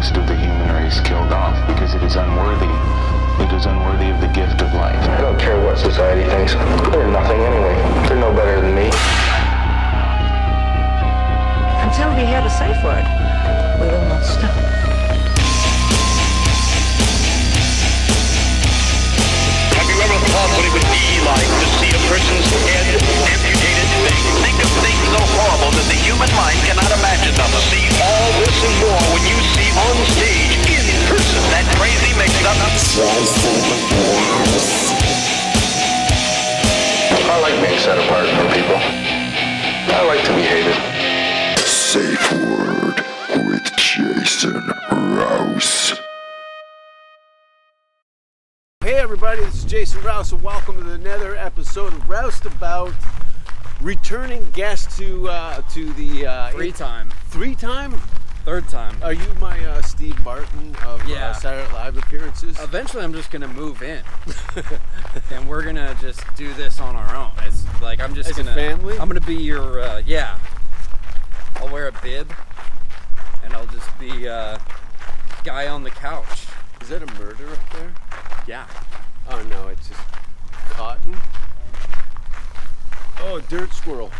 most of the human race killed off because it is unworthy. It is unworthy of the gift of life. I don't care what society thinks. They're nothing anyway. They're no better than me. Until we hear the safe word, we will not stop. Have you ever thought what it would be like to see a person's head amputated? Think of things so horrible that the human mind cannot imagine them. See all this and more when you see on stage, in person, that crazy mix-up. I like being set apart from people. I like to be hated. Safe Word with Jason Rouse. Hey everybody, this is Jason Rouse and welcome to another episode of Roustabout. Returning guest to the Third time. Are you my Steve Martin of Saturday Night Live appearances? Eventually I'm just gonna move in and we're gonna just do this on our own. It's like I'm just As gonna a family? I'm gonna be your I'll wear a bib and I'll just be guy on the couch. Is that a murder up there? Yeah. Oh no, it's just cotton. Oh, a dirt squirrel.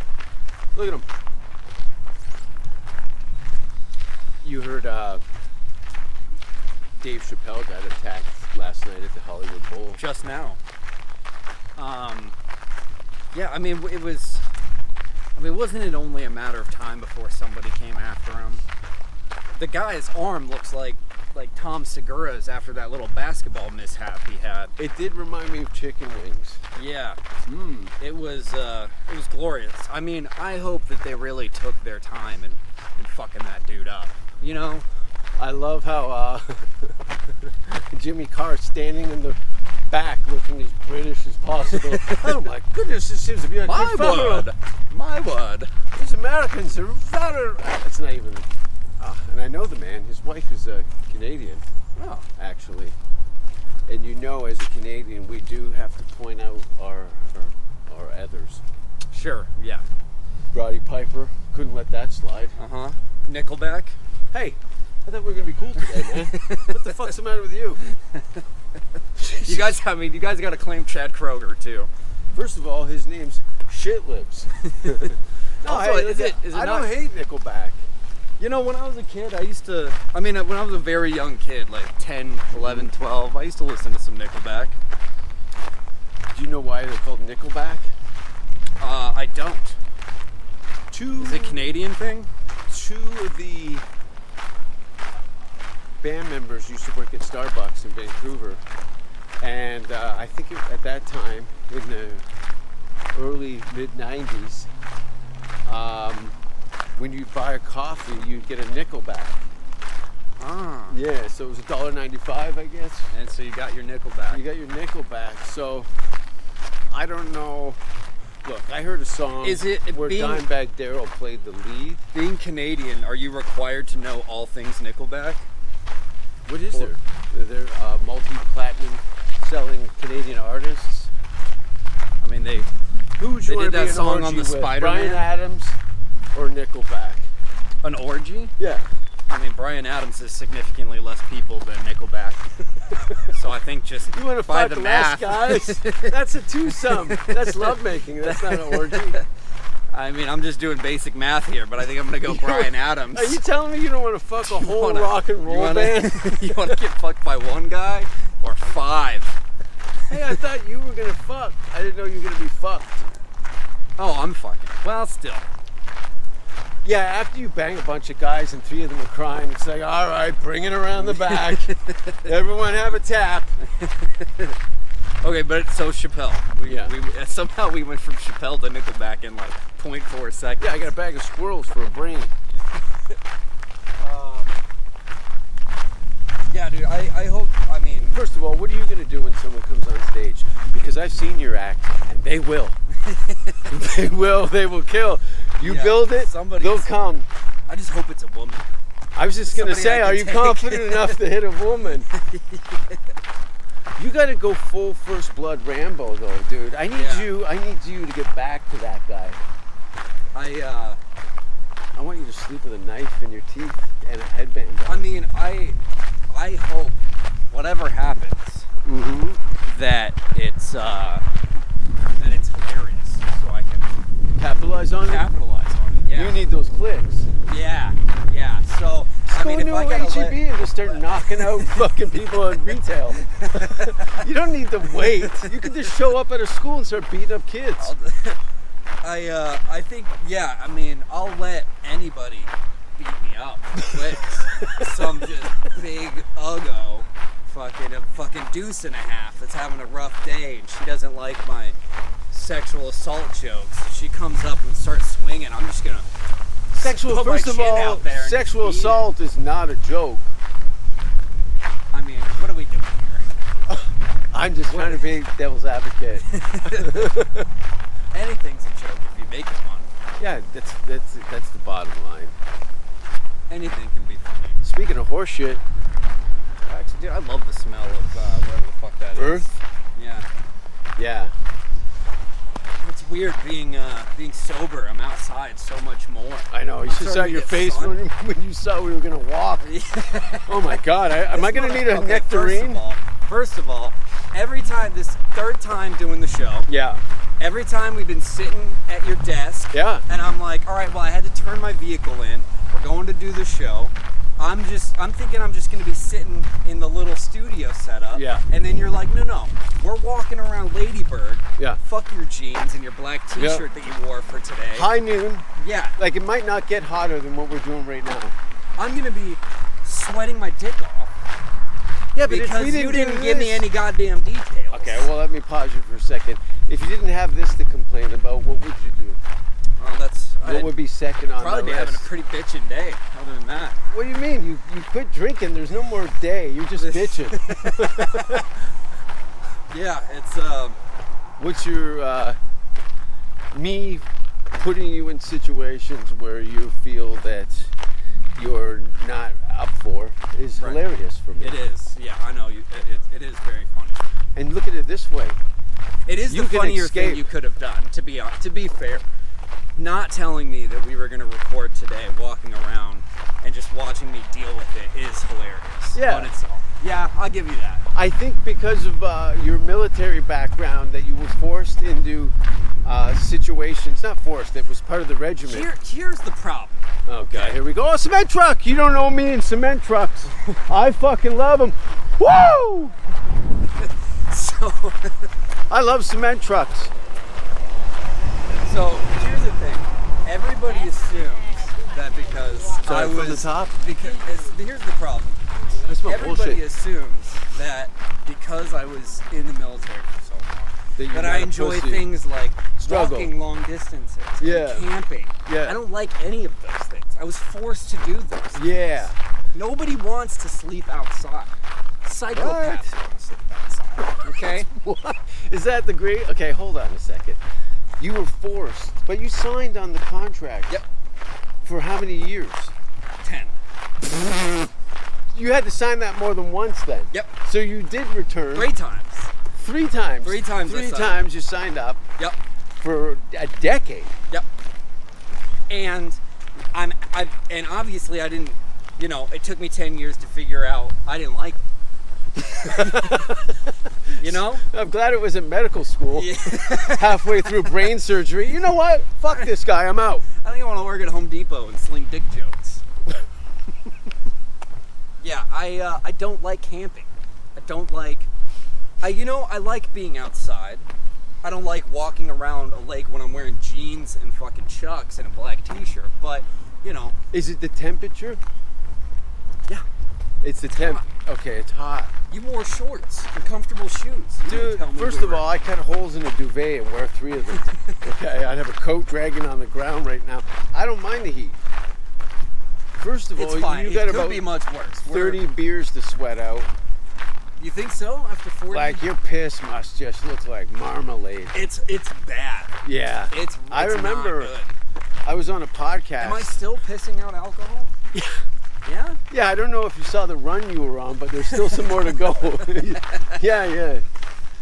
Look at him. You heard Dave Chappelle got attacked last night at the Hollywood Bowl. Just now. Wasn't it only a matter of time before somebody came after him? The guy's arm looks like Tom Segura's after that little basketball mishap he had. It did remind me of chicken wings. Yeah. It was glorious. I mean, I hope that they really took their time and fucking that dude up. You know? I love how Jimmy Carr standing in the back looking as British as possible. Oh my goodness, this seems to be a good fellow. My word. These Americans are rather... It's not even... and I know the man. His wife is a Canadian. Oh. Actually. And you know, as a Canadian, we do have to point out our others. Sure, yeah. Roddy Piper, couldn't let that slide. Uh-huh. Nickelback. Hey, I thought we were going to be cool today, man. What the fuck's the matter with you? You guys got to claim Chad Kroeger, too. First of all, his name's Shitlips. I don't hate Nickelback. You know, when I was a kid, when I was a very young kid, like 10, 11, 12, I used to listen to some Nickelback. Do you know why they're called Nickelback? I don't. Is it a Canadian thing? Two of the band members used to work at Starbucks in Vancouver. And I think at that time, in the early, mid-90s, when you buy a coffee, you'd get a Nickelback. Ah. Yeah, so it was $1.95, I guess. And so you got your Nickelback. You got your Nickelback. So, I don't know. Look, I heard a song where Dimebag Darrell played the lead. Being Canadian, are you required to know all things Nickelback? What is there? They're multi-platinum selling Canadian artists. I mean, they did that song on the Spider-Man. Bryan Adams or Nickelback? An orgy? Yeah. I mean, Bryan Adams is significantly less people than Nickelback. So I think just you want to by fuck the less math, guys? That's a twosome. That's lovemaking. That's not an orgy. I mean, I'm just doing basic math here, but I think I'm going to go Bryan Adams. Are you telling me you don't want to fuck a whole rock and roll band? You want to get fucked by one guy or five? Hey, I thought you were going to fuck. I didn't know you were going to be fucked. Oh, I'm fucking. Well, still. Yeah, after you bang a bunch of guys and three of them are crying, it's like, all right, bring it around the back. Everyone have a tap. Okay, but so Chappelle. Somehow we went from Chappelle to Nickelback in like 0.4 seconds. Yeah, I got a bag of squirrels for a brain. Yeah, dude, I hope, First of all, what are you going to do when someone comes on stage? Because I've seen your act, and they will. They will kill. You build it, they'll come. I just hope it's a woman. I was just going to say, are you confident enough to hit a woman? You got to go full First Blood Rambo, though, dude. I need you to get back to that guy. I want you to sleep with a knife in your teeth and a headband on. I mean, I hope whatever happens, that it's hilarious, so I can Capitalize on it? capitalize on it. Yeah. You need those clicks. Yeah. So Go into HEB and just start knocking out fucking people in retail. You don't need to wait. You can just show up at a school and start beating up kids. I think, yeah, I mean, I'll let anybody beat me up with some just big uggo, fucking deuce and a half that's having a rough day and she doesn't like my sexual assault jokes. She comes up and starts swinging. I'm just gonna put my First of chin all, out there and sexual just beat assault is not a joke. it. I mean, what are we doing here? I'm just trying to be devil's advocate. Anything's a joke if you make it one. Yeah, that's the bottom line. Anything can be funny. Speaking of horse shit, Actually, dude, I love the smell of whatever the fuck that is. Earth? Yeah. Yeah. It's weird being sober. I'm outside so much more. I know. You I'm should saw starting to your get face sun. when you saw we were gonna walk. Oh my God! Am I gonna need a nectarine? First of all, every time, this third time doing the show, Yeah. every time we've been sitting at your desk, Yeah. and I'm like, all right, well, I had to turn my vehicle in. We're going to do the show. I'm thinking I'm just gonna be sitting in the little studio setup. Yeah. And then you're like, no, we're walking around Ladybird. Yeah. Fuck your jeans and your black T-shirt that you wore for today. High noon. Yeah. Like it might not get hotter than what we're doing right now. I'm gonna be sweating my dick off. Yeah, but because if we you do didn't give me this- any goddamn details. Okay, well let me pause you for a second. If you didn't have this to complain about, what would you do? Well, What would be second on probably the be having a list? pretty bitchin' day. Other than that, What do you mean? You quit drinking. There's no more day. You're just bitching. yeah, it's What's your me putting you in situations where you feel that you're not up for is Right. hilarious for me. It is. Yeah, I know. It is very funny. And look at it this way. It is You the can funnier escape. thing you could have done. To be fair, not telling me that we were going to record today, walking around and just watching me deal with it is hilarious. Yeah. On its own. Yeah, I'll give you that. I think because of your military background that you were forced into situations, not forced, it was part of the regiment. Here's the problem. Okay, here we go. Oh, cement truck! You don't know me in cement trucks. I fucking love them. Woo! So, I love cement trucks. so here's the thing. Everybody assumes that because I from was the top? Because here's the problem. I smell Everybody bullshit. assumes that because I was in the military for so long, That you're that not I a enjoy pussy. things like Struggle. walking long distances, and Yeah. camping. Yeah. I don't like any of those things. I was forced to do those things. Yeah. Nobody wants to sleep outside. Psychopaths want to sleep outside. Okay? What? Is that the great? Okay, hold on a second. You were forced, but you signed on the contract. Yep. For how many years? 10. You had to sign that more than once then. Yep. So you did return 3 times. 3 times. 3 times I Three signed. times you signed up Yep. for a decade. Yep. And and obviously I didn't, it took me 10 years to figure out I didn't like it. I'm glad it was at medical school. Yeah. Halfway through brain surgery. You know what? Fuck this guy. I'm out. I think I want to work at Home Depot and sling dick jokes. Yeah, I don't like camping. I don't like, I like being outside. I don't like walking around a lake when I'm wearing jeans and fucking chucks and a black t-shirt, but, Is it the temperature? yeah. It's the temp. Okay, it's hot. You wore shorts and comfortable shoes. You didn't Dude, tell me first we of were- all, I cut holes in a duvet and wear 3 of them. Okay, I'd have a coat dragging on the ground right now. I don't mind the heat. First of It's all, fine. you It got could about be much worse. 30 beers to sweat out. You think so? After 40? Like your piss must just look like marmalade. It's bad. Yeah. It's I not remember good. I was on a podcast. Am I still pissing out alcohol? Yeah. Yeah? Yeah, I don't know if you saw the run you were on, but there's still some more to go. Yeah.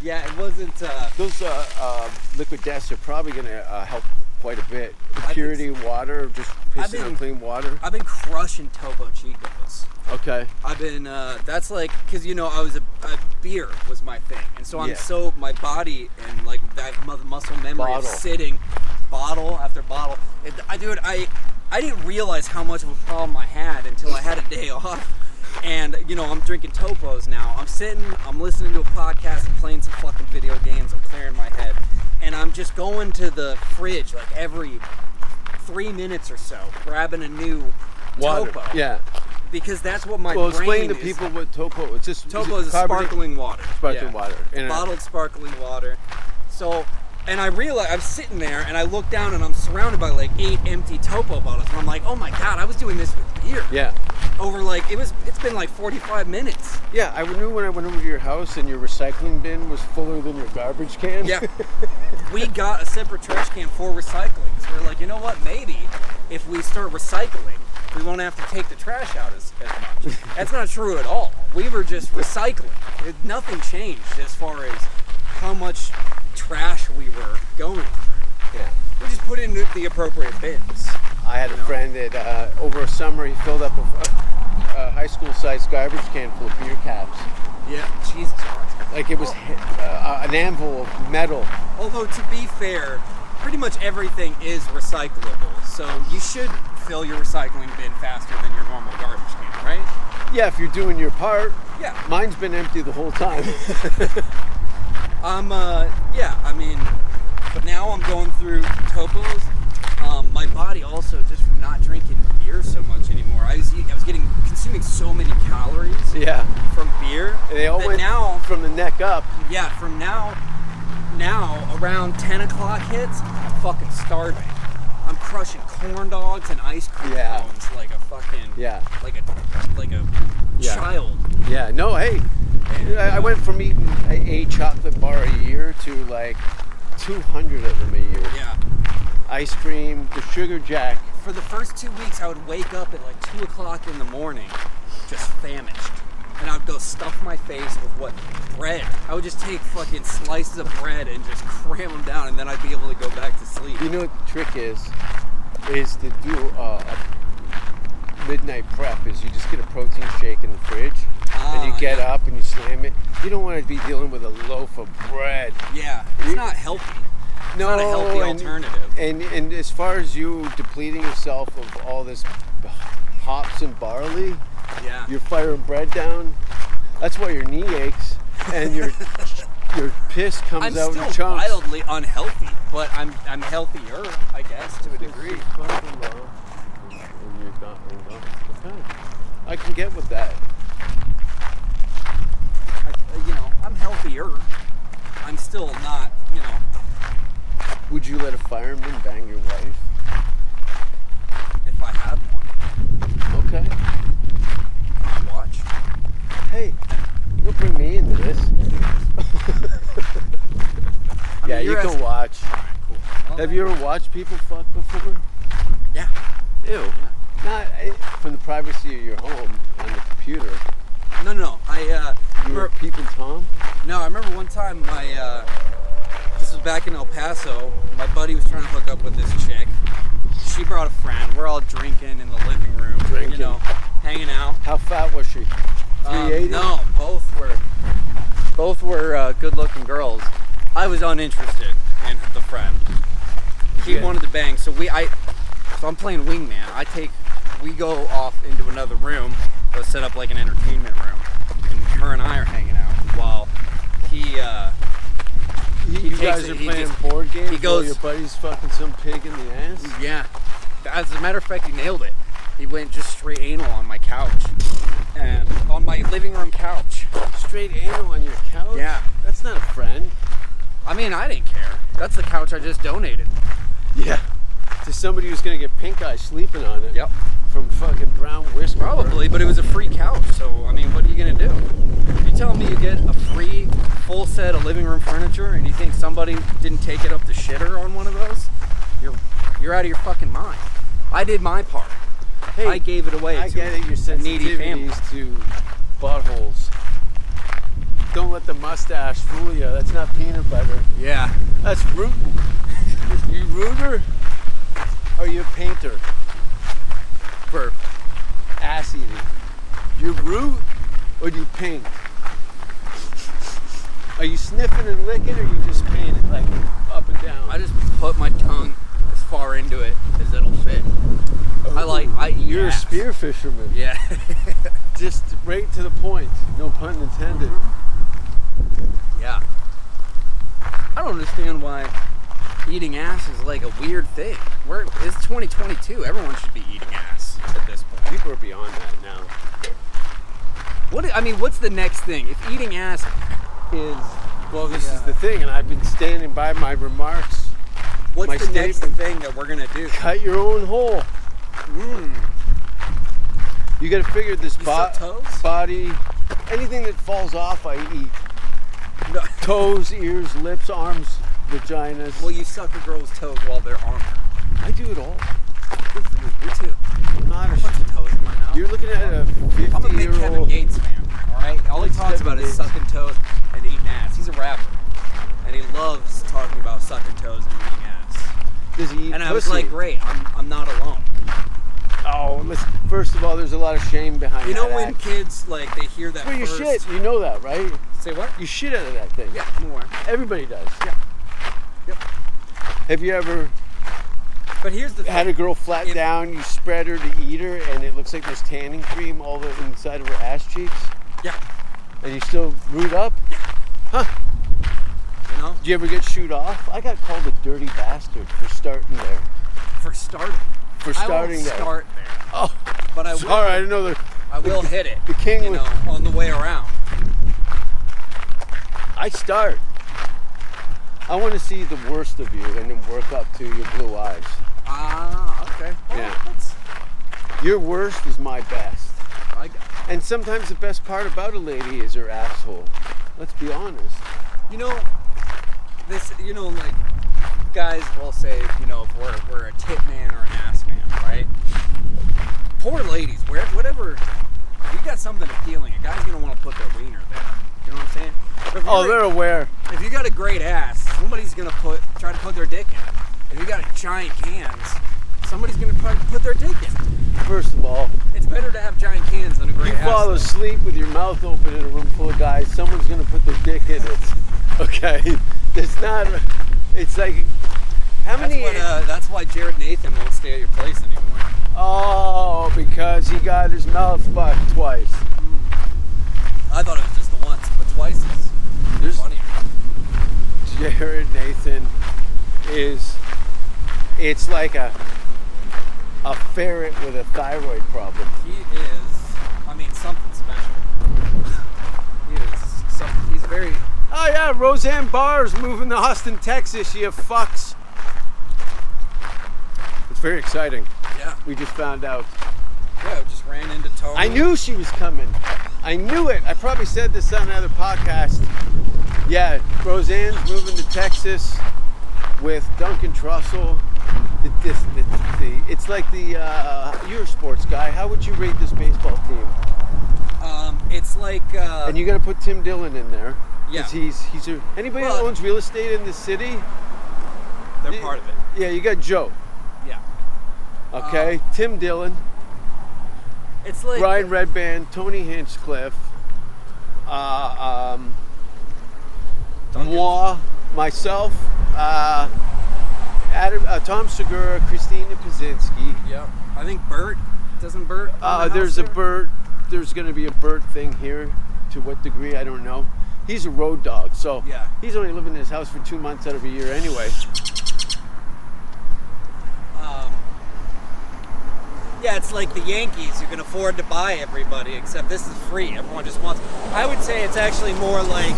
Yeah, it wasn't. Those liquid deaths are probably going to help quite a bit. purity of water, or just pissing on clean water? I've been crushing Topo Chicos. Okay. I've been, that's like, because, you know, beer was my thing. And so I'm so, my body and like that muscle memory of sitting bottle after bottle. I didn't realize how much of a problem I had until I had a day off. And, you know, I'm drinking Topos now. I'm sitting, I'm listening to a podcast and playing some fucking video games. I'm clearing my head. And I'm just going to the fridge like every 3 minutes or so, grabbing a new Topo. Yeah. Because that's what my brain is. Well, explain to people what Topo is. Just Topo is sparkling water. Sparkling water. Bottled sparkling water. So, and I realize, I'm sitting there and I look down and I'm surrounded by like 8 empty Topo bottles. And I'm like, oh my God, I was doing this with beer. Yeah. Over like, it's been like 45 minutes. Yeah, I knew when I went over to your house and your recycling bin was fuller than your garbage can. Yeah. We got a separate trash can for recycling. So we're like, you know what, maybe if we start recycling, we won't have to take the trash out as much. That's not true at all. We were just recycling. Nothing changed as far as how much trash we were going through. Yeah. We just put in the appropriate bins. I had a friend that over a summer he filled up a high school sized garbage can full of beer caps. Yeah, Jesus Christ. Like it was an anvil of metal. Although to be fair, pretty much everything is recyclable. So you should fill your recycling bin faster than your normal garbage can, right? Yeah, if you're doing your part. Yeah. Mine's been empty the whole time. Yeah, I mean, but now I'm going through Topos. My body also, just from not drinking beer so much anymore, I was consuming so many calories from beer. And they all went now, from the neck up. Yeah, from now around 10 o'clock hits, I'm fucking starving. I'm crushing corn dogs and ice cream cones like a fucking like a child. Yeah, no, hey. I went from eating a chocolate bar a year to like 200 of them a year. Yeah. Ice cream, the sugar jack. For the first 2 weeks, I would wake up at like 2 o'clock in the morning, just famished. And I would go stuff my face with bread. I would just take fucking slices of bread and just cram them down, and then I'd be able to go back to sleep. You know what the trick is to do a midnight prep is you just get a protein shake in the fridge, and you get up and you slam it. You don't want to be dealing with a loaf of bread. Yeah, it's not healthy. It's not a healthy alternative. And as far as you depleting yourself of all this hops and barley, you're firing bread down. That's why your knee aches and your piss comes out in chunks. I'm still wildly unhealthy, but I'm healthier, I guess, to a degree. I can get with that. I'm healthier. I'm still not, Would you let a fireman bang your wife? If I had one. Okay. Can I watch? Hey, don't bring me into this. You can watch. All right, cool. Well, Have you ever watched people fuck before? Yeah. Ew. Yeah. Not from the privacy of your home on the computer. No. You were peeping Tom? No, I remember one time this was back in El Paso, my buddy was trying to hook up with this chick. She brought a friend. We're all drinking in the living room, hanging out. How fat was she? 380? No, both were good-looking girls. I was uninterested in the friend. He wanted to bang, so I'm playing wingman. We go off into another room, go set up like an entertainment room, and her and I are hanging out while you guys are playing board games. He goes, your buddy's fucking some pig in the ass. Yeah, as a matter of fact, he nailed it. He went just straight anal on my couch, and on my living room couch. Straight anal on your couch? Yeah, that's not a friend. I mean, I didn't care. That's the couch I just donated. Yeah, to somebody who's gonna get pink eye sleeping on it. Yep. From fucking brown whiskey. Probably, but it was a free couch, so I mean, what are you gonna do? You telling me you get a free full set of living room furniture and you think somebody didn't take it up the shitter on one of those? You're out of your fucking mind. I did my part. Hey, I gave it away. I get it. Your needy family. sensitivities to buttholes. Don't let the mustache fool you. That's not peanut butter. Yeah. That's rootin'. You rooter? are you a painter for ass eating? Do you root or do you paint? Are you sniffing and licking or you just paint it like up and down? I just put my tongue as far into it as it'll fit. I eat You're ass. a spear fisherman. Yeah. Just right to the point. No pun intended. Yeah. I don't understand why eating ass is like a weird thing. It's 2022. Everyone should be eating ass at this point. People are beyond that now. What's the next thing? If eating ass is... Well, this is the thing, and I've been standing by my remarks. What's my the next statement. thing that we're going to do? Cut your own hole. You got to figure this toes? body, anything that falls off, I eat. No. Toes, ears, lips, arms, vaginas. Well, you suck a girl's toes while they're on her. I do it all. Good for you. Me too. I'm not I put some toes in my mouth. You're looking at a I'm a big Kevin 50-year-old. Gates fan, alright? All he What's talks about Kevin is Gates? sucking toes and eating ass. He's a rapper. And he loves talking about sucking toes and eating ass. Does he eat And I was pussy? like, great, I'm not alone. Oh, listen. First of all, there's a lot of shame behind You know that when act. kids, like, they hear that Well, you first... shit. You know that, right? Say what? You shit out of that thing. Yeah, more. Everybody does. Yeah. Yep. Have you ever But here's the thing. had a girl flat If- down, you spread her to eat her, and it looks like there's tanning cream all the inside of her ass cheeks? Yeah. And you still root up? You know? Did you ever get shoot off? I got called a dirty bastard for starting there. For starting. For starting I won't there. start there. Oh, But I will, sorry, I didn't know that. I will hit it. the king you was- know, on the way around. I start. I want to see the worst of you and then work up to your blue eyes. Ah, okay. Well, Yeah. that's... Your worst is my best. I got it. And sometimes the best part about a lady is her asshole. Let's be honest. You know, like, guys will say, you know, if we're a tit man or an ass man, right? Poor ladies, whatever, if you got something appealing, a guy's gonna want to put their wiener there. You know what I'm saying? But if Oh, you're- they're aware. If you got a great ass, somebody's gonna try to put their dick in it. If you got giant cans, somebody's gonna try to put their dick in it. First of all, It's better to have giant cans than a great you ass. fall though. asleep with your mouth open in a room full of guys, someone's gonna put their dick in it. Okay? It's not, it's like, how many? That's why Jared Nathan won't stay at your place anymore. Oh, because he got his mouth fucked twice. I thought it was just the once, but twice is There's- funnier. Jared Nathan it's like a ferret with a thyroid problem. He is, something special. He's very... Oh yeah, Roseanne Barr's moving to Austin, Texas, you fucks. It's very exciting. Yeah. We just found out. Yeah, we just ran into Tony. I knew she was coming. I knew it. I probably said this on another podcast. Yeah, Roseanne's moving to Texas with Duncan Trussell. It's like you're a sports guy. How would you rate this baseball team? It's like... And you got to put Tim Dillon in there. Yeah. 'Cause he's anybody Well- that owns real estate in the city. they're part of it. Yeah, you got Joe. Yeah. Okay, Tim Dillon, It's like... Ryan Redband, Tony Hinchcliffe, moi, myself, Tom Segura, Christina Pazynski. Yeah. I think Bert. Doesn't Bert own the There's house a there? Bert. There's going to be a Bert thing here. To what degree, I don't know. He's a road dog, so Yeah. he's only living in his house for 2 months out of a year anyway. Yeah, it's like the Yankees. You can afford to buy everybody, except this is free. Everyone just wants... I would say it's actually more like...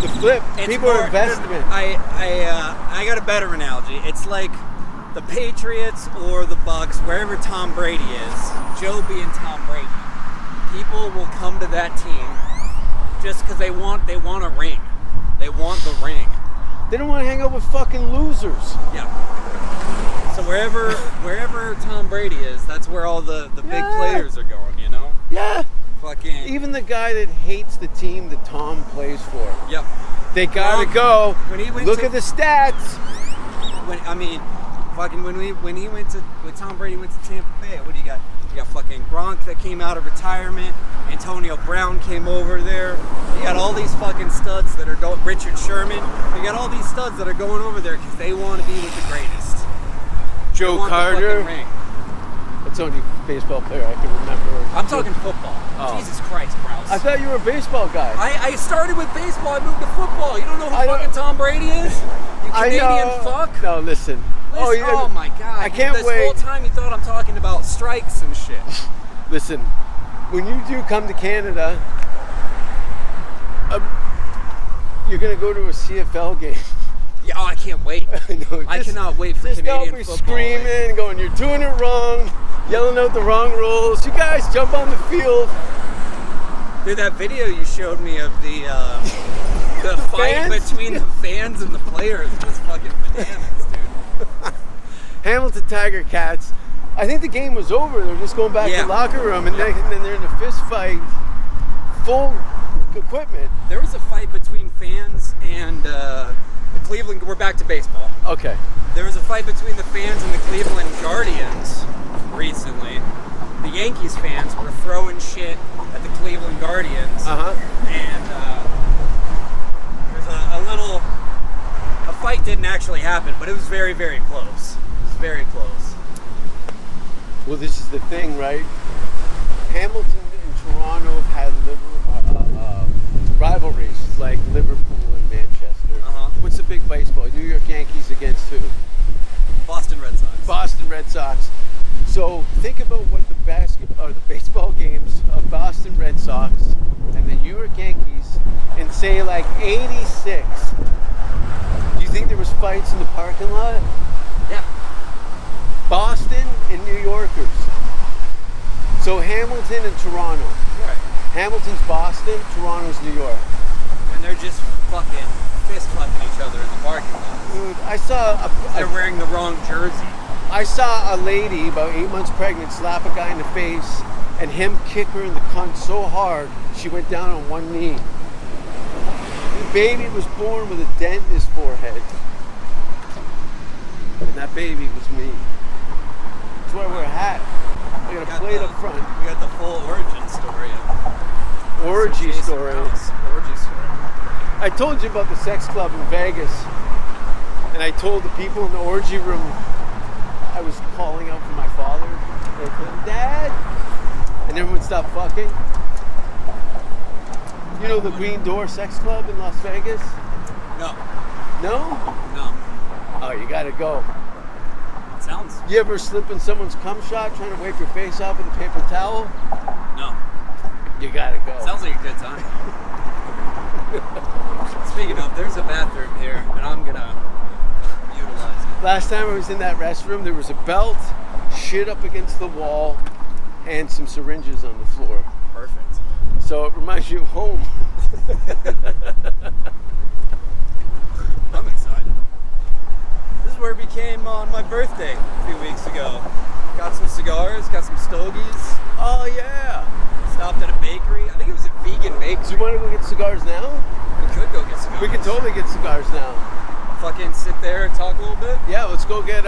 The flip, It's people are more- investment. I got a better analogy. It's like the Patriots or the Bucks, wherever Tom Brady is, Joe being Tom Brady. People will come to that team just because they want a ring. They want the ring. They don't want to hang out with fucking losers. Yeah. So wherever Tom Brady is, that's where all the big Yeah. players are going. You know. Yeah. Fucking. Even the guy that hates the team that Tom plays for. Yep. They gotta Tom, go. when he went Look to- at the stats. Fucking when Tom Brady went to Tampa Bay, what do you got? You got fucking Gronk that came out of retirement. Antonio Brown came over there. You got all these fucking studs that are going. Richard Sherman. You got all these studs that are going over there because they want to be with the greatest. Joe Carter. That's the only baseball player I can remember. I'm talking football. Oh. Jesus Christ, Rouse. I thought you were a baseball guy. I started with baseball. I moved to football. You don't know who fucking Tom Brady is? You Canadian fuck. No, listen. Oh my God! I can't this wait. This whole time you thought I'm talking about strikes and shit. Listen, when you do come to Canada, you're gonna go to a CFL game. Yeah, oh, I can't wait. I cannot wait for Canadian football. football. Screaming, going, you're doing it wrong, yelling out the wrong rules. You guys jump on the field. Dude, that video you showed me of the fight fans? between the fans and the players was fucking bananas, dude. Hamilton Tiger Cats. I think the game was over. They're just going back to the locker room, and then they're in a fist fight, full equipment. There was a fight between fans and the Cleveland. We're back to baseball. Okay. There was a fight between the fans and the Cleveland Guardians recently. The Yankees fans were throwing shit at the Cleveland Guardians. And there's a fight didn't actually happen, but it was very, very close. It was very close. Well, this is the thing, right? Hamilton and Toronto have had rivalries like Liverpool and Manchester. What's the big baseball? New York Yankees against who? Boston Red Sox. Boston Red Sox. So think about what the baseball games of Boston Red Sox and the New York Yankees in say like '86. Do you think there was fights in the parking lot? Yeah. Boston and New Yorkers. So Hamilton and Toronto. Right. Hamilton's Boston, Toronto's New York. And they're just fucking fist clapping each other in the parking lot. Dude, I saw They're wearing the wrong jersey. I saw a lady about 8 months pregnant slap a guy in the face and him kick her in the cunt so hard she went down on one knee. The baby was born with a dent in his forehead. And that baby was me. That's why I wear a hat. I got a plate up front. We got the full origin story. Orgy story. Orgy story. I told you about the sex club in Vegas. And I told the people in the orgy room I was calling out for my father. They said, Dad! And everyone stopped fucking. You know the Green Door Sex Club in Las Vegas? No. No? No. Oh, you gotta go. Sounds. You ever slip in someone's cum shot trying to wipe your face off with a paper towel? No. You gotta go. Sounds like a good time. Speaking of, there's a bathroom here, and I'm gonna utilize it. Last time I was in that restroom, there was a belt, shit up against the wall, and some syringes on the floor. Perfect. So it reminds you of home. I'm excited. This is where we came on my birthday a few weeks ago. Got some cigars, got some stogies. Oh yeah. Stopped at a bakery. I think it was a vegan bakery. Do you want to go get cigars now? We could go get cigars. We can totally get cigars now. Fucking sit there and talk a little bit. Yeah, let's go get.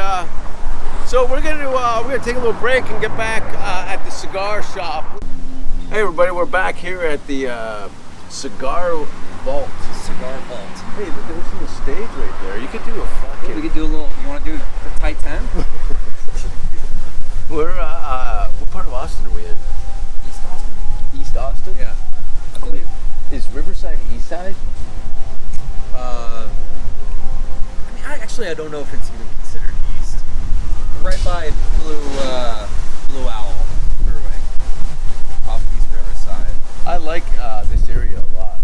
So we're gonna take a little break and get back at the cigar shop. Hey everybody, we're back here at the Cigar Vault. Cigar Vault. Hey, there's a little stage right there. You could do a fucking. We could do a little. You want to do the tight 10? We're what part of Austin are we in? East Austin. East Austin? Yeah, I believe. Is Riverside East Side? I mean, I don't know if it's even considered east. We're right by Blue Owl Brewing, off East Riverside. I like this area a lot.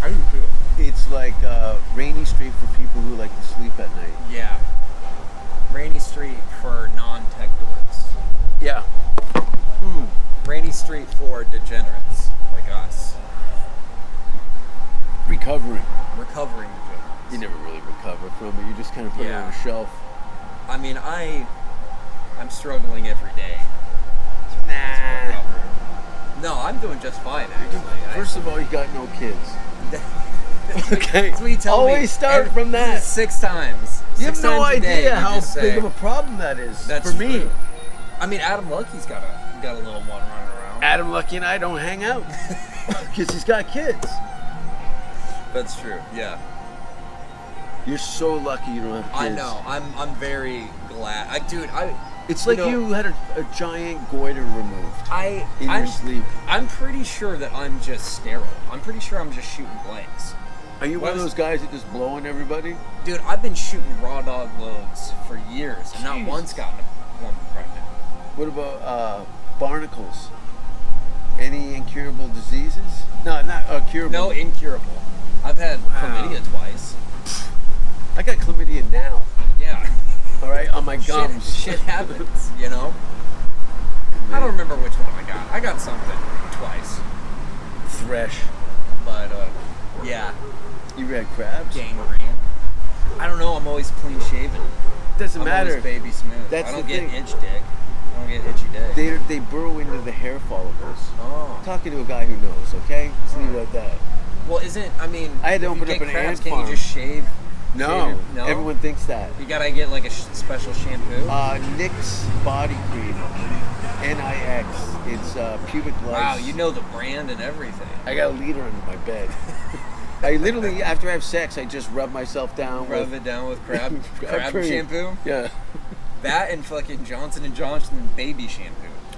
I do too. It's like Rainy Street for people who like to sleep at night. Yeah. Rainy Street for non-tech dorks. Yeah. Rainy Street for degenerates like us. Recovering. Recovering degenerates. You never really recover from it. You just kind of put it on a shelf. I mean, I'm struggling every day. Nah. No, I'm doing just fine actually. First of all, you got no kids. Okay. That's what you tell me. Always start from that. This is 6 times You have 6 no times a day, idea you how just say, big of a problem that is That's for me. true. I mean, Adam Lucky's got a little one running around. Adam Lucky and I don't hang out because he's got kids. That's true. Yeah. You're so lucky you don't have kids. I know. I'm very glad. It's like you had a giant goiter removed in your sleep. I'm pretty sure that I'm just sterile. I'm pretty sure I'm just shooting blanks. Are you one of those guys that just blow on everybody? Dude, I've been shooting raw dog loads for years and not once gotten a woman pregnant. What about barnacles? Any incurable diseases? No, not curable. No, incurable. I've had chlamydia twice. I got chlamydia now. Yeah. All right, on my gums. Shit happens, you know? I don't remember which one I got. I got something twice. Thresh. But, yeah. You had crabs? Gangrene. I don't know, I'm always clean shaven. Doesn't I'm matter. always baby smooth. That's I don't the get thing. itch dick. I don't get itchy dick. They burrow into the hair follicles. Oh. I'm talking to a guy who knows, okay? Just leave it at that. Well, I had to open if you up get an crabs, ant can't farm. you just shave? No. Shave it? No? Everyone thinks that. You gotta get like a special shampoo? Nix body cream. Nix. It's pubic lice. Wow, you know the brand and everything. I got a liter under my bed. I literally, after I have sex, I just rub myself down. Rub it down with crab cream. shampoo? Yeah. That and fucking Johnson & Johnson baby shampoo.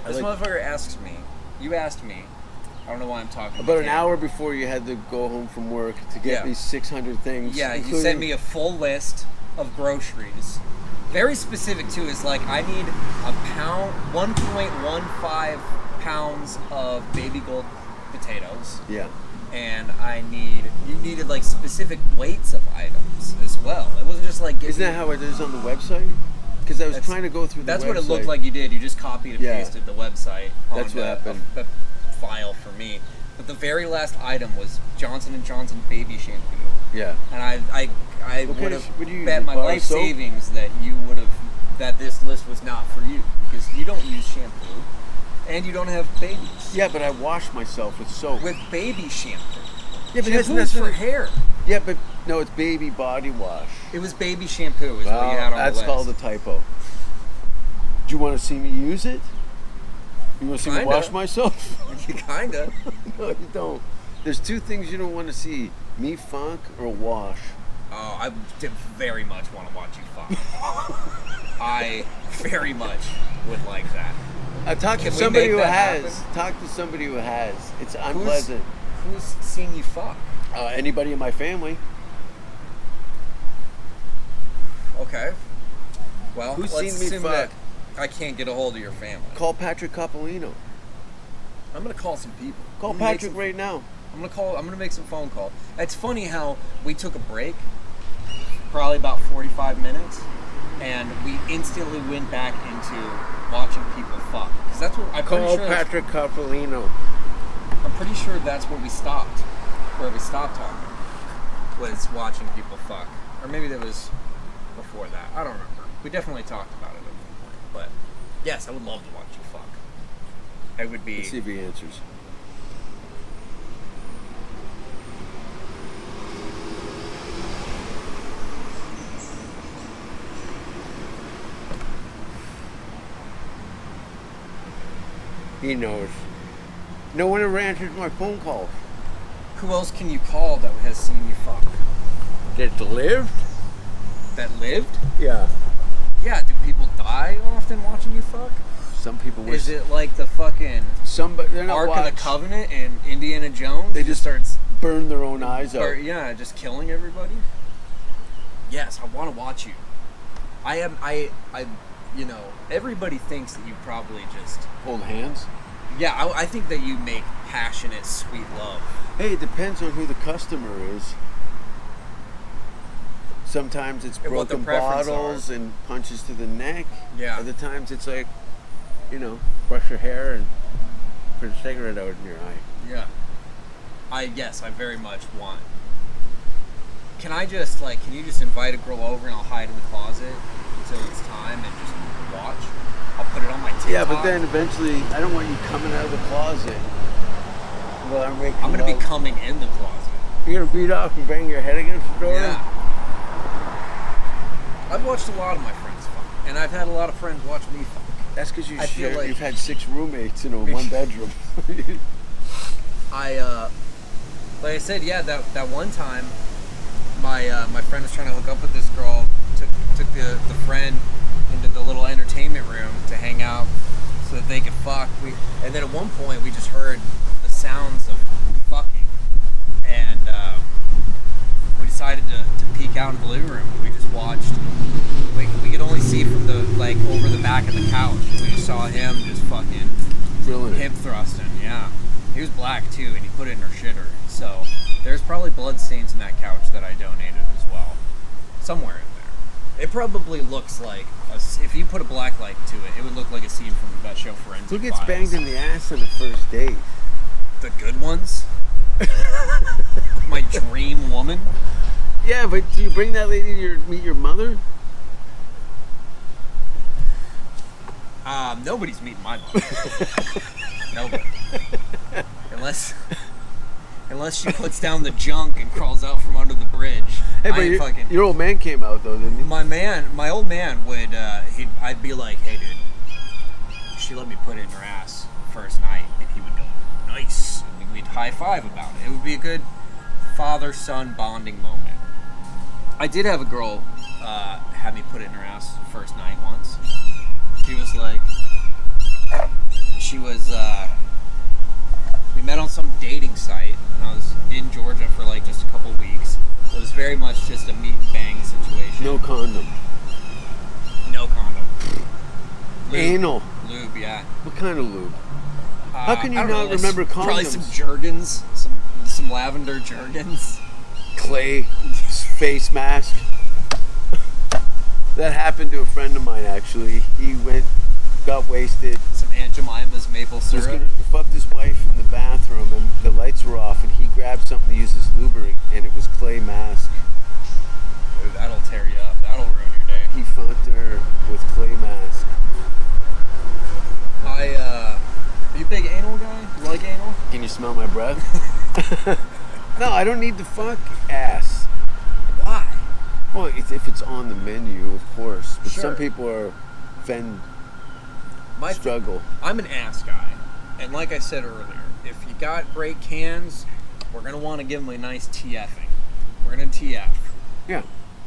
This like- motherfucker asks me, you asked me, I don't know why I'm talking About to an you. hour before you had to go home from work to get these 600 things. Yeah, you including- sent me a full list of groceries. Very specific too, is like I need a pound, 1.15 pounds of baby gold potatoes. Yeah. And you needed like specific weights of items as well. It wasn't just like Isn't that how it is on the website? Because I was trying to go through the That's website. what it looked like you did. You just copied and pasted the website That's on what happened. a file for me. But the very last item was Johnson & Johnson baby shampoo. Yeah. And I What would kind of- what do you have bet use, my bar life soap? savings that this list was not for you because you don't use shampoo and you don't have babies. Yeah, but I wash myself with soap. With baby shampoo. Yeah, but Shampoo's that's for hair. Yeah, but no, it's baby body wash. It was baby shampoo is what you had on that's the list. called a typo. Do you want to see me use it? You want to see me Kinda. wash myself? Kinda. No, you don't. There's two things you don't want to see: me funk or wash. Oh, I did very much want to watch you fuck. I very much would like that. Talk to Can we somebody make who that has. happen? Talk to somebody who has. It's unpleasant. Who's seen you fuck? Anybody in my family. Okay. Well, Who's let's seen me assume fuck? that I can't get a hold of your family. Call Patrick Coppolino. I'm gonna call some people. Call I'm gonna make Patrick some- right now. I'm gonna make some phone calls. It's funny how we took a break, probably about 45 minutes, and we instantly went back into watching people fuck. Because that's what I'm pretty Call sure. Patrick Coppolino. I'm pretty sure that's where we stopped. Where we stopped talking was watching people fuck, or maybe that was before that. I don't remember. We definitely talked about it at one point. But yes, I would love to watch you fuck. I would be. Let's see if he answers. He knows. No one ever answers my phone calls. Who else can you call that has seen you fuck? That lived? That lived? Yeah. Yeah. Do people die often watching you fuck? Some people wish. Is it like the fucking Somebody, they're not Ark watched. of the Covenant and Indiana Jones? They just starts burn their own eyes out. yeah, just killing everybody. Yes, I want to watch you. You know, everybody thinks that you probably just. Hold hands. Yeah, I think that you make passionate, sweet love. Hey, it depends on who the customer is. Sometimes it's And what the broken preference bottles are. and punches to the neck. Yeah. Other times it's like, brush your hair and put a cigarette out in your eye. Yeah. I very much want. Can you just invite a girl over and I'll hide in the closet until it's time and just watch? I'll put it on my TikTok. Yeah, but then eventually, I don't want you coming out of the closet. Well, I'm gonna be coming in the closet. You're gonna beat off and bang your head against the door? Yeah. I've watched a lot of my friends fuck, and I've had a lot of friends watch me fuck. That's because I feel like- you've had 6 roommates in a 1 bedroom. Like I said, yeah, that one time, my friend was trying to hook up with this girl, took the friend into the little entertainment room to hang out so that they could fuck. And then at one point we just heard the sounds of fucking, and we decided to peek out in the living room. We just watched. We could only see from the over the back of the couch. We just saw him just fucking Drilling hip thrusting. Yeah, he was black too, and he put it in her shitter. So there's probably blood stains in that couch that I donated as well, somewhere in there. It probably looks like if you put a black light to it, it would look like a scene from that show Forensic Who gets Files. banged in the ass on the first date? The good ones. My dream woman. Yeah, but do you bring that lady to meet your mother? Nobody's meeting my mother. Nobody. Unless she puts down the junk and crawls out from under the bridge. Hey, but your old man came out though, didn't he? My old man would. I'd be like, "Hey, dude, she let me put it in her ass first night," and he would go, "Nice." And we'd high five about it. It would be a good father-son bonding moment. I did have a girl have me put it in her ass first night once. We met on some dating site, and I was in Georgia for just a couple weeks. It was very much just a meet and bang situation. No condom. No condom. Lube. Anal. Lube, yeah. What kind of lube? How can you I don't not remember condoms? Probably some Jergens, some lavender Jergens. Clay face mask. That happened to a friend of mine actually. He got wasted. Some Aunt Jemima's maple He was syrup. gonna fuck his wife in the bathroom, and the lights were off, and he grabbed something to use as lubricant, and it was clay mask. Dude, that'll tear you up. That'll ruin your day. He fucked her with clay mask. Are you a big anal guy? You like anal? Can you smell my breath? No, I don't need to fuck ass. Why? Well, if it's on the menu, of course. But Sure. some people are struggle. I'm an ass guy, and like I said earlier, if you got great cans, we're gonna want to give them a nice TFing. We're gonna TF, Yeah.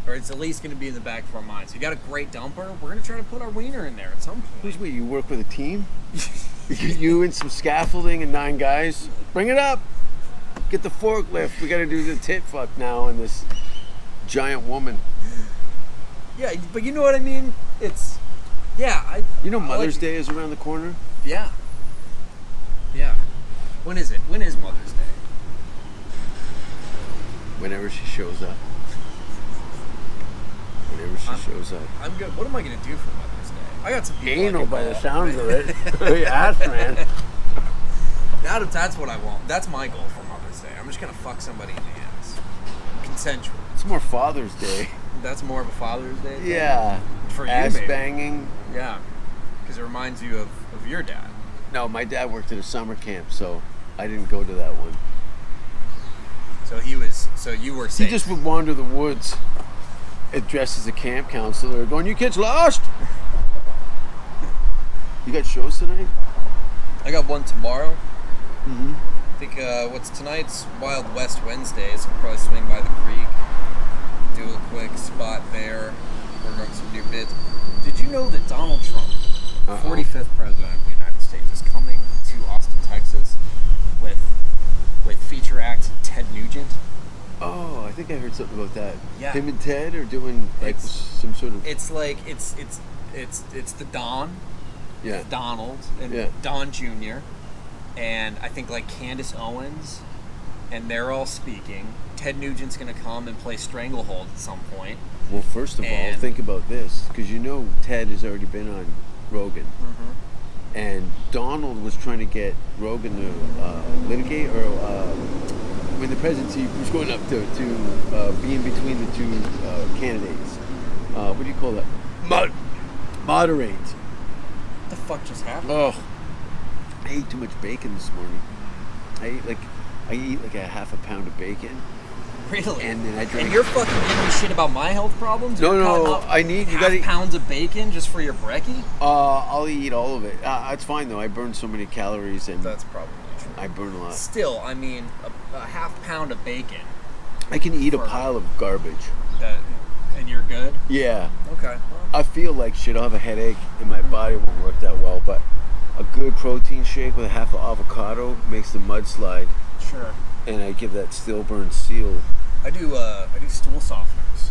or it's at least gonna be in the back of our minds. You got a great dumper, we're gonna try to put our wiener in there at some point. Who's we? You work with a team? You and some scaffolding and 9 guys? Bring it up. Get the forklift. We got to do the tit fuck now on this giant woman. Yeah, but you know what I mean? It's Mother's Day is around the corner? Yeah. Yeah. When is it? When is Mother's Day? Whenever she shows up. Whenever she shows up. I'm good. What am I gonna do for Mother's Day? I got some people. Anal by the sounds of it. Your ass, man. That's what I want. That's my goal for Mother's Day. I'm just gonna fuck somebody in the ass. Consensual. It's more Father's Day. That's more of a Father's Day thing? Yeah. For you, ass maybe. banging. Yeah. Because it reminds you of your dad. No, my dad worked at a summer camp, so I didn't go to that one. So you were safe. He just would wander the woods, dressed as a camp counselor, going, "You kids lost." You got shows tonight? I got one tomorrow. Mm-hmm. I think what's tonight's Wild West Wednesdays. I'll probably swing by the creek, do a quick spot there, work on some new bits. Did you know that Donald Trump, 45th president of the United States, is coming to Austin, Texas, with feature act Ted Nugent? Oh, I think I heard something about that. Yeah. Him and Ted are doing some sort of. It's like it's the Don, Yeah. Donald, and Yeah. Don Jr. and I think Candace Owens, and they're all speaking. Ted Nugent's gonna come and play Stranglehold at some point. Well, first of all, And- think about this, because Ted has already been on Rogan, and Donald was trying to get Rogan to litigate, or when the presidency was going up to be in between the two candidates. What do you call that? Moderate. What the fuck just happened? Oh, I ate too much bacon this morning. I eat like a half a pound of bacon. Really? And then I drink. And you're fucking giving me shit about my health problems? No, You're no, cutting up I need- you half gotta- pounds of bacon just for your brekkie? I'll eat all of it. It's fine though. I burn so many calories and That's probably true. I burn a lot. Still, I mean, a half pound of bacon. I can eat a For- pile of garbage. And you're good? Yeah. Okay. Well, I feel like shit. I'll have a headache and my body won't work that well. But a good protein shake with a half of avocado makes the mudslide. sure. And I give that still burn seal. I do stool softeners.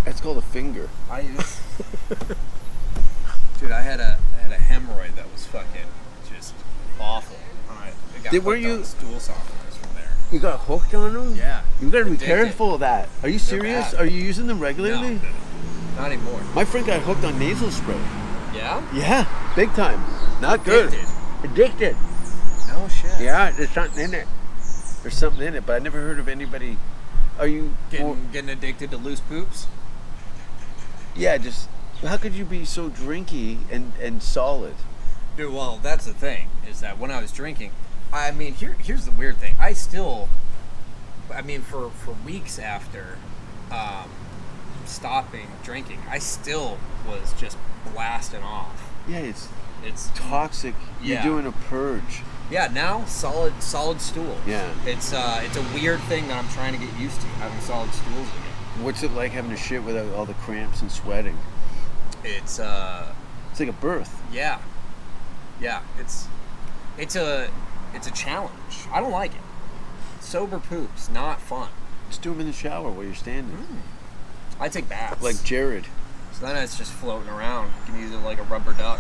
That's called a finger. I use. Dude, I had a hemorrhoid that was fucking just awful. I got Were hooked you- on stool softeners from there. You got hooked on them? Yeah. You gotta be Addicted. careful of that. Are you serious? bad. Are you using them regularly? No, not anymore. My friend got hooked on nasal spray. Yeah? Yeah, big time. Not good. Addicted. No shit. Yeah, there's something in it. There's something in it, but I never heard of anybody. Are you Getting addicted to loose poops? Yeah, just how could you be so drinky and solid? Dude, well, that's the thing, is that when I was drinking, I mean, here's the weird thing. For weeks after stopping drinking, I still was just blasting off. Yeah, it's It's toxic. Yeah. You're doing a purge. Yeah, now solid stool. Yeah. It's a weird thing that I'm trying to get used to, having solid stools again. What's it like having to shit without all the cramps and sweating? It's It's like a birth. yeah. It's a challenge. I don't like it. Sober poops, not fun. Just do them in the shower while you're standing. I take baths. Like Jared. So then it's just floating around. You can use it like a rubber duck.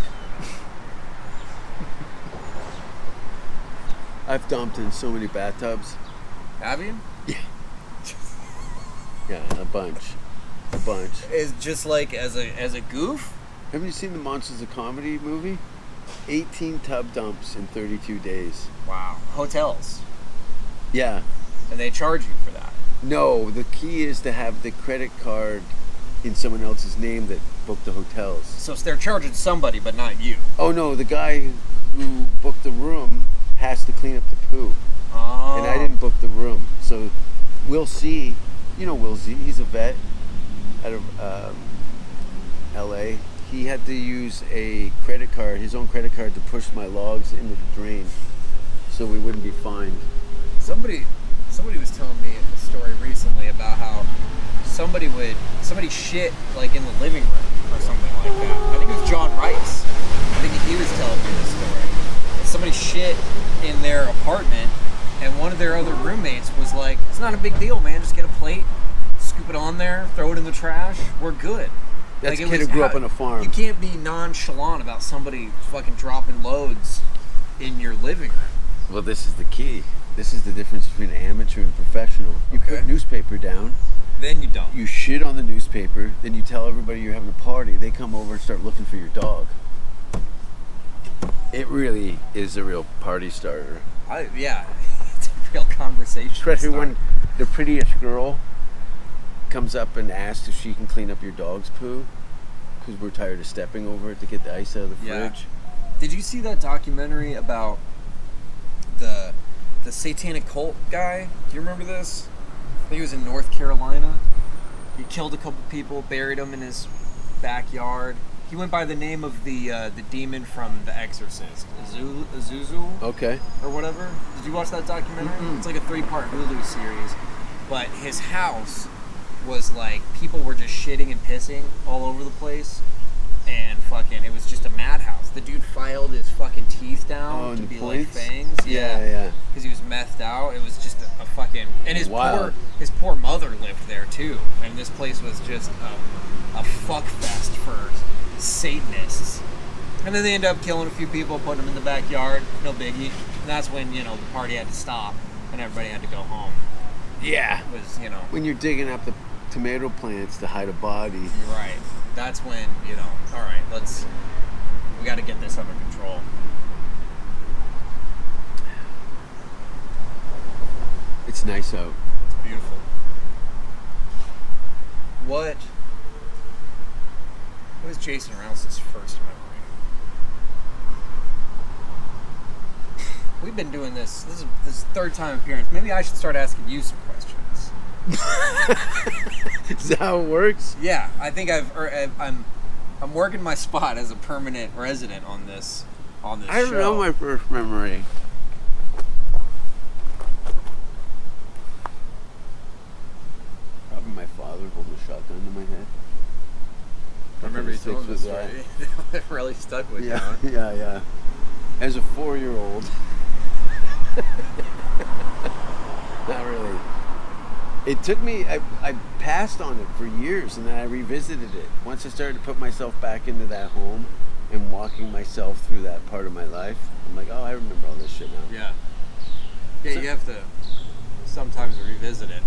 I've dumped in so many bathtubs. Have you? Yeah, a bunch. Is just like as a goof? Haven't you seen the Monsters of Comedy movie? 18 tub dumps in 32 days. Wow. Hotels. Yeah. And they charge you for that. No, the key is to have the credit card in someone else's name that booked the hotels. So they're charging somebody, but not you. Oh no, the guy who booked the room has to clean up the poo. Oh. And I didn't book the room. So Will C, you know Will Z, he's a vet out of LA. He had to use a credit card, his own credit card, to push my logs into the drain so we wouldn't be fined. Somebody was telling me a story recently about how somebody shit like in the living room or something like that. I think it was John Rice. I think he was telling me this story. Somebody shit in their apartment, and one of their other roommates was like, "It's not a big deal, man. Just get a plate, scoop it on there, throw it in the trash. We're good." That's Like, a kid who grew up on a farm. You can't be nonchalant about somebody fucking dropping loads in your living room. Well, this is the key. This is the difference between amateur and professional. You Okay. put newspaper down, Then you don't. you shit on the newspaper, then you tell everybody you're having a party. They come over and start looking for your dog. It really is a real party starter. Yeah, it's a real conversation. Especially starter. when the prettiest girl comes up and asks if she can clean up your dog's poo because we're tired of stepping over it to get the ice out of the Yeah. fridge. Did you see that documentary about the satanic cult guy? Do you remember this? I think he was in North Carolina. He killed a couple people, buried them in his backyard. He went by the name of the demon from The Exorcist, Azuzel Okay. or whatever. Did you watch that documentary? It's like a 3-part Hulu series. But his house was like, people were just shitting and pissing all over the place. And fucking, it was just a madhouse. The dude filed his fucking teeth down Oh, and to the be points? like fangs. Yeah. Because he was methed out. It was just a fucking... And Wild. his poor mother lived there too. And this place was just a fuck fest for Satanists. And then they ended up killing a few people, putting them in the backyard. No biggie. And that's when, the party had to stop and everybody had to go home. Yeah. It was, When you're digging up the tomato plants to hide a body. You're right. That's when, all right, we got to get this under control. It's nice out. It's beautiful. What is Jason Rouse's first memory? We've been doing this. This is third time appearance. Maybe I should start asking you some questions. Is that how it works? Yeah, I think I'm working my spot as a permanent resident on this I show. don't know my first memory. Probably my father holding a shotgun to my head. I remember you told me this Yeah. story. It really stuck with Yeah, you. yeah. As a 4-year-old. Not really. It took me, I passed on it for years, and then I revisited it. Once I started to put myself back into that home and walking myself through that part of my life, I'm like, oh, I remember all this shit now. Yeah. Yeah, you have to sometimes revisit it.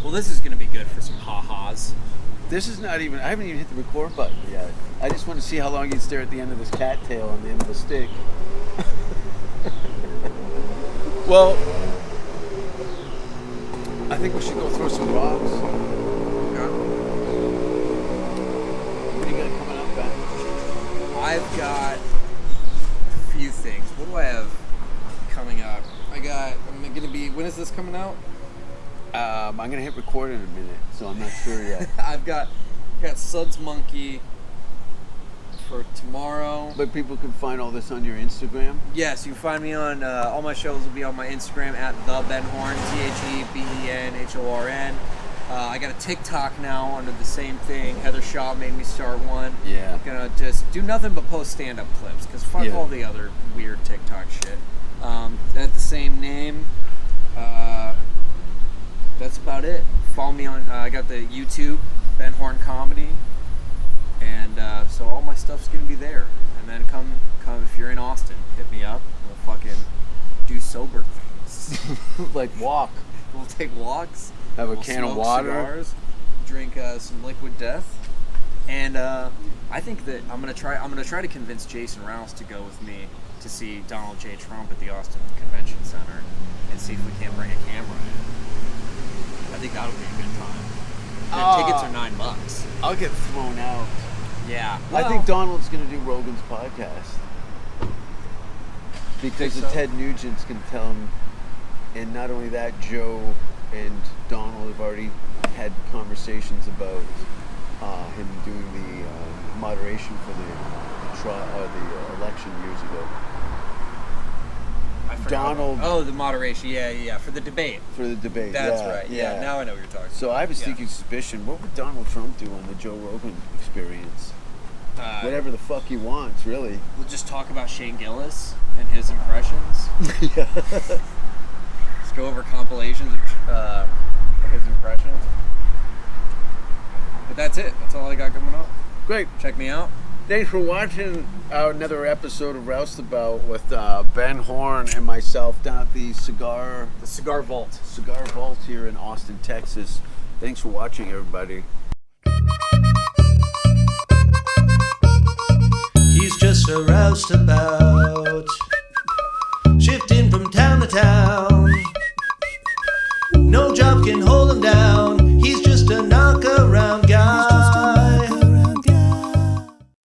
Well, this is going to be good for some ha-has. This is not even, I haven't even hit the record button yet. I just want to see how long you'd stare at the end of this cattail on the end of a stick. Well, I think we should go throw some rocks. What do you got coming up, Ben? I've got a few things. What do I have coming up? I'm going to be, when is this coming out? I'm gonna hit record in a minute, so I'm not sure yet. I've got Suds Monkey for tomorrow. But people can find all this on your Instagram. Yes, you can find me on all my shows will be on my Instagram at the Ben Horn, TheBenHorn. I got a TikTok now under the same thing. Heather Shaw made me start one. Yeah. I'm gonna just do nothing but post stand-up clips because fuck all the other weird TikTok shit. At the same name. That's about it. Follow me on, I got the YouTube, Ben Horn Comedy, and so all my stuff's gonna be there. And then come if you're in Austin, hit me up. We'll fucking do sober things. Like walk. We'll take walks. Have a we'll can of smoke water. Cigars, drink some Liquid Death, and I think that I'm gonna try to convince Jason Rouse to go with me to see Donald J. Trump at the Austin Convention Center, and see if we can't bring a camera in. I think that'll be a good time. The tickets are $9. I'll get thrown out. Yeah. I think Donald's gonna do Rogan's podcast. Because Think the so? Ted Nugent's gonna tell him, and not only that, Joe and Donald have already had conversations about him doing the moderation for the election years ago. I forgot. Donald- Oh, the moderation. Yeah. For the debate. For the debate. That's yeah, right. Yeah. Now I know what you're talking. So I have a Yeah. sneaking suspicion, what would Donald Trump do on the Joe Rogan experience? Whatever the fuck he wants, really. We'll just talk about Shane Gillis and his impressions. Yeah. Let's go over compilations of his impressions. But that's it. That's all I got coming up. Great. Check me out. Thanks for watching another episode of Roustabout with Ben Horn and myself down at the Cigar Vault here in Austin, Texas. Thanks for watching, everybody. He's just a roustabout, shifting from town to town. No job can hold him down.